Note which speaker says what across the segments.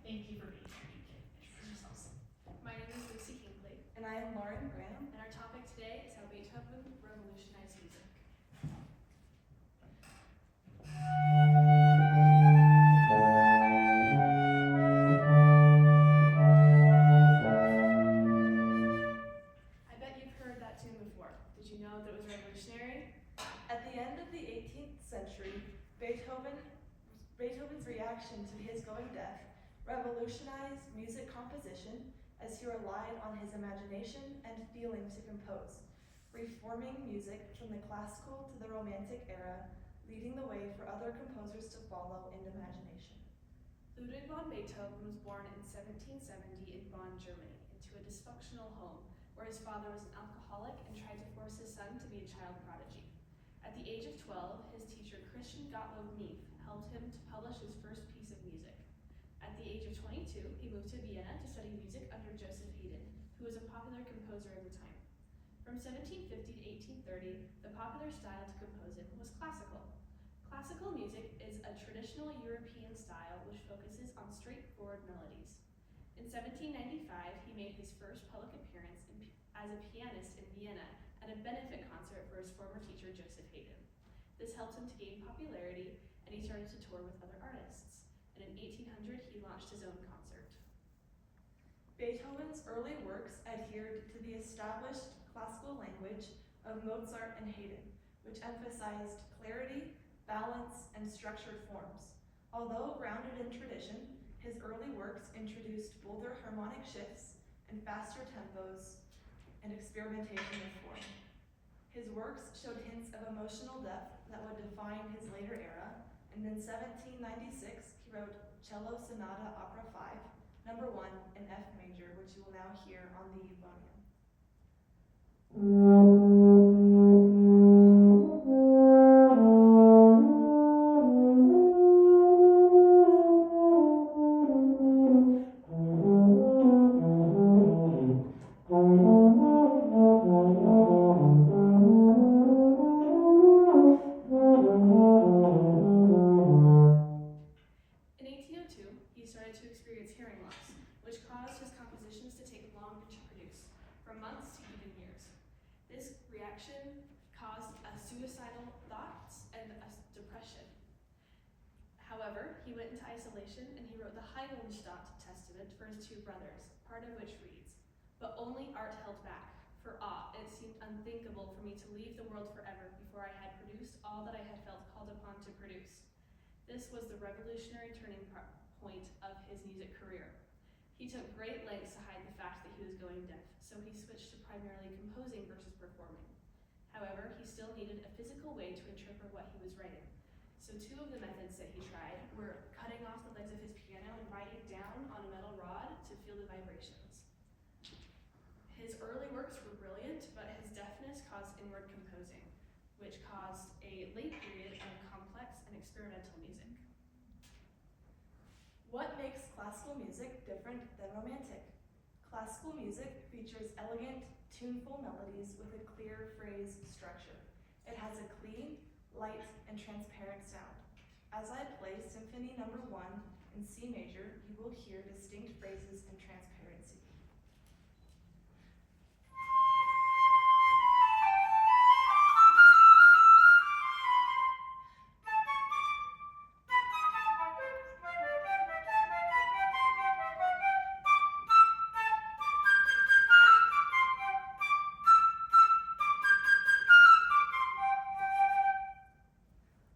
Speaker 1: Thank you for being here. You can introduce yourselves.
Speaker 2: My name is Lucy Hinkley.
Speaker 3: And I am Lauren Graham.
Speaker 2: And our topic today is how Beethoven revolutionized music. I bet you've heard that tune before. Did you know that it was revolutionary?
Speaker 3: At the end of the 18th century, Beethoven's reaction to his going deaf revolutionized music composition as he relied on his imagination and feeling to compose, reforming music from the classical to the Romantic era, leading the way for other composers to follow in imagination.
Speaker 2: Ludwig von Beethoven was born in 1770 in Bonn, Germany, into a dysfunctional home where his father was an alcoholic and tried to force his son to be a child prodigy. At the age of 12, his teacher Christian Gottlob Neef helped him to publish his first piece of music. At the age of 22, he moved to Vienna to study music under Joseph Haydn, who was a popular composer at the time. From 1750 to 1830, the popular style to compose in was classical. Classical music is a traditional European style which focuses on straightforward melodies. In 1795, he made his first public appearance as a pianist in Vienna at a benefit concert for his former teacher Joseph Haydn. This helped him to gain popularity, and he started to tour with other artists. And in 1800, he launched his own concert.
Speaker 3: Beethoven's early works adhered to the established classical language of Mozart and Haydn, which emphasized clarity, balance, and structured forms. Although grounded in tradition, his early works introduced bolder harmonic shifts and faster tempos and experimentation with form. His works showed hints of emotional depth that would define his later era, and in 1796 he wrote Cello Sonata Opera 5, number 1 in F major, which you will now hear on the euphonium.
Speaker 2: In 1802, he started to experience hearing loss, which caused his compositions to take longer to produce, from months to even years. This reaction caused suicidal thoughts and depression. However, he went into isolation and he wrote the Heiligenstadt Testament for his two brothers, part of which reads, "But only art held back. For it seemed unthinkable for me to leave the world forever before I had produced all that I had felt called upon to produce." This was the revolutionary turning point of his music career. He took great lengths to hide the fact that he was going deaf, so he switched to primarily composing versus performing. However, he still needed a physical way to interpret what he was writing. So two of the methods that he tried were cutting off the legs of his piano and writing down on a metal rod to feel the vibrations. His early works were brilliant, but his deafness caused inward composing, which caused a late period of complex and experimental music.
Speaker 3: What makes classical music different than Romantic? Classical music features elegant, tuneful melodies with a clear phrase structure. It has a clean, light, and transparent sound. As I play Symphony No. 1 in C major, you will hear distinct phrases and transparency.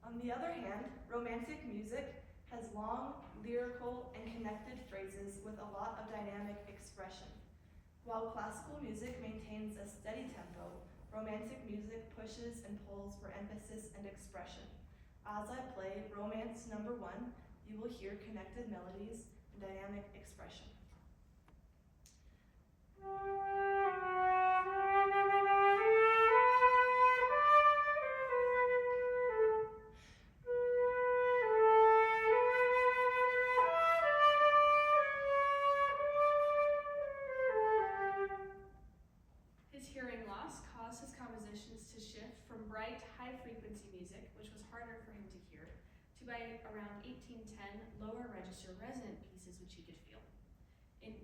Speaker 3: On the other hand, Romantic music has long, lyrical, and connected phrases with a lot of dynamic expression. While classical music maintains a steady tempo, Romantic music pushes and pulls for emphasis and expression. As I play Romance No. 1, you will hear connected melodies and dynamic expression.
Speaker 2: His hearing loss caused his compositions to shift from bright, high-frequency music, which was harder for him to hear, to by around 1810, lower register resonant pieces which he could feel.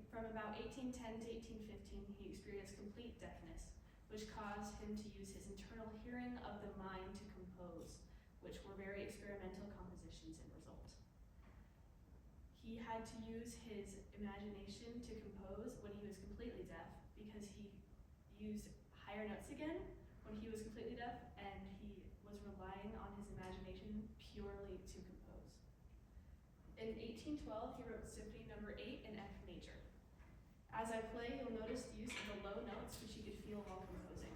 Speaker 2: From about 1810 to 1815, he experienced complete deafness, which caused him to use his internal hearing of the mind to compose, which were very experimental compositions in result. He had to use his imagination to compose when he was completely deaf, because he used higher notes again when he was completely deaf, and he was relying on his imagination purely to compose. In 1812, he wrote Symphony No. 8 in F major. As I play, you'll notice the use of the low notes, which you could feel while composing.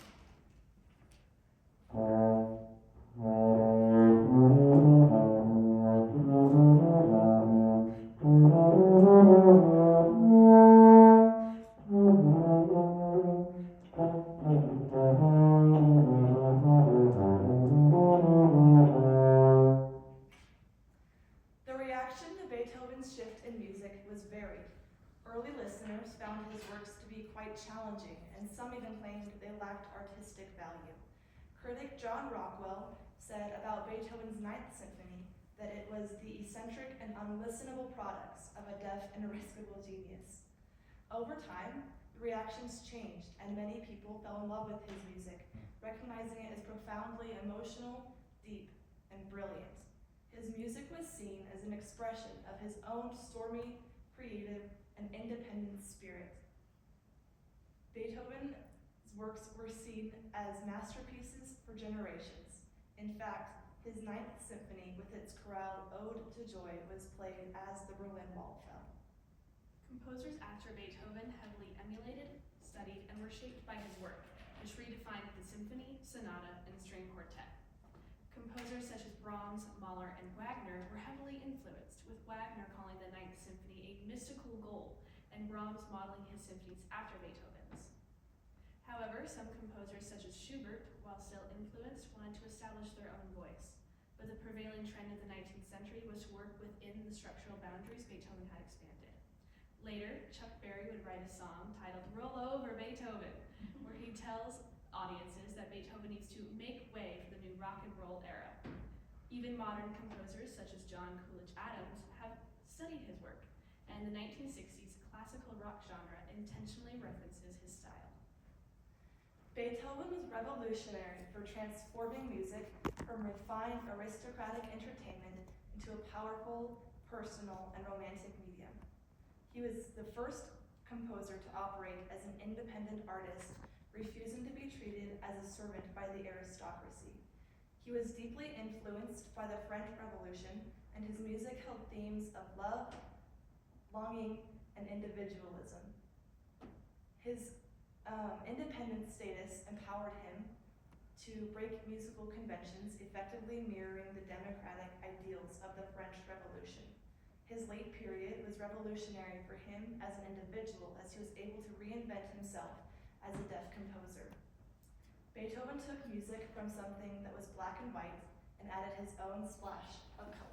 Speaker 3: The reaction to Beethoven's shift in music was varied. Early listeners found his works to be quite challenging, and some even claimed they lacked artistic value. Critic John Rockwell said about Beethoven's Ninth Symphony that it was the eccentric and unlistenable products of a deaf and irascible genius. Over time, the reactions changed, and many people fell in love with his music, recognizing it as profoundly emotional, deep, and brilliant. His music was seen as an expression of his own stormy, creative, and independent spirit. Beethoven's works were seen as masterpieces for generations. In fact, his Ninth Symphony, with its chorale Ode to Joy, was played as the Berlin Wall fell.
Speaker 2: Composers after Beethoven heavily emulated, studied, and were shaped by his work, which redefined the symphony, sonata, and string quartet. Composers such as Brahms, Mahler, and Wagner were heavily influenced, with Wagner calling the Ninth Symphony a mystical goal, and Brahms modeling his symphonies after Beethoven's. However, some composers such as Schubert, while still influenced, wanted to establish their own voice, but the prevailing trend of the 19th century was to work within the structural boundaries Beethoven had expanded. Later, Chuck Berry would write a song titled Roll Over Beethoven, where he tells audiences that Beethoven needs to make way for the new rock and roll era. Even modern composers such as John Coolidge Adams have studied his work, and the 1960s classical rock genre intentionally references his style.
Speaker 3: Beethoven was revolutionary for transforming music from refined aristocratic entertainment into a powerful, personal, and romantic medium. He was the first composer to operate as an independent artist, refusing to be treated as a servant by the aristocracy. He was deeply influenced by the French Revolution, and his music held themes of love, longing, and individualism. His independent status empowered him to break musical conventions, effectively mirroring the democratic ideals of the French Revolution. His late period was revolutionary for him as an individual, as he was able to reinvent himself as a deaf composer. Beethoven took music from something that was black and white and added his own splash of color.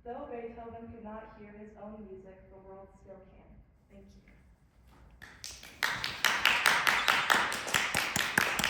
Speaker 3: Though Beethoven could not hear his own music, the world still can. Thank you.